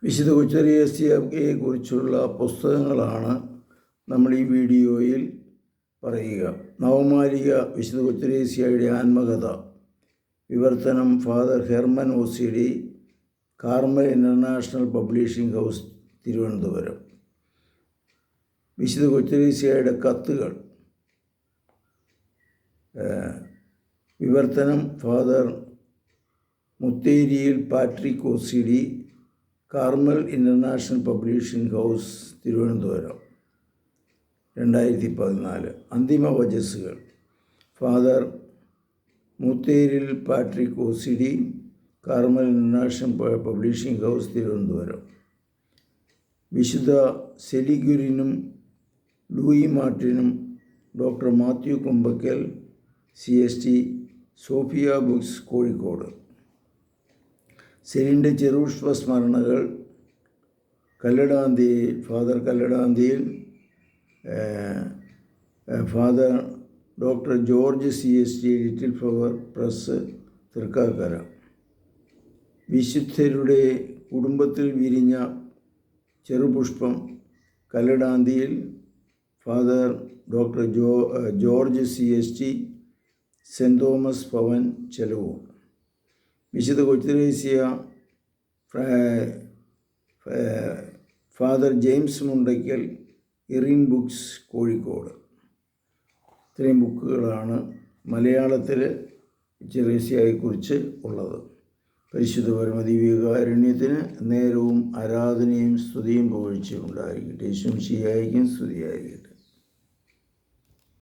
വിശുദ്ധ കൊച്ചറിയസ്യയെ കുറിച്ചുള്ള പുസ്തകങ്ങളാണ് നമ്മൾ ഈ വീഡിയോയിൽ പറയുക. നവമാലിക വിശുദ്ധ കൊച്ചറിയസ്യയുടെ ആത്മകഥ, വിവർത്തനം father Herman OCD, Carmel International publishing house, Thiruvananthapuram. വിശുദ്ധ കൊച്ചറിയസ്യയുടെ കത്തുകൾ, വിവർത്തനം father Mutheriyil Patrick OCD, Carmel International publishing house, Thiruvananthapuram, 2014. അന്തിമ വചസ്സുകൾ, father Mutheril Patrick OCD, Carmel International publishing house, Thiruvananthapuram. വിശുദ്ധ സെലിഗുരിനും ലൂയി മാർട്ടിനും doctor Mathew Kumbakkal CST, Sophia books, Kozhikode. സെലിൻ്റെ ചെറുഷ്പ സ്മരണകൾ, Kalladanthiyil father Kalladanthiyil father doctor George CST, little flower press, Thrikkakara. വിശുദ്ധരുടെ കുടുംബത്തിൽ വിരിഞ്ഞ ചെറുപുഷ്പം, Kalladanthiyil father doctor George CST, saint Thomas Bhavan, Chelavoor. വിശുദ്ധ കൊച്ചറിയസ്യ father James Mundakkal, Irene books, Kozhikode. ഇത്രയും ബുക്കുകളാണ് മലയാളത്തിൽ കൊച്ചറിയസ്യയെക്കുറിച്ച് ഉള്ളത്. പരിശുദ്ധ പരമദിവ്യകാരുണ്യത്തിന് നേരവും ആരാധനയും സ്തുതിയും പുകഴ്ചയും ഉണ്ടായിരിക്കട്ടെ. യേശുമിശിഹായ്ക്കും സ്തുതിയായിരിക്കട്ടെ.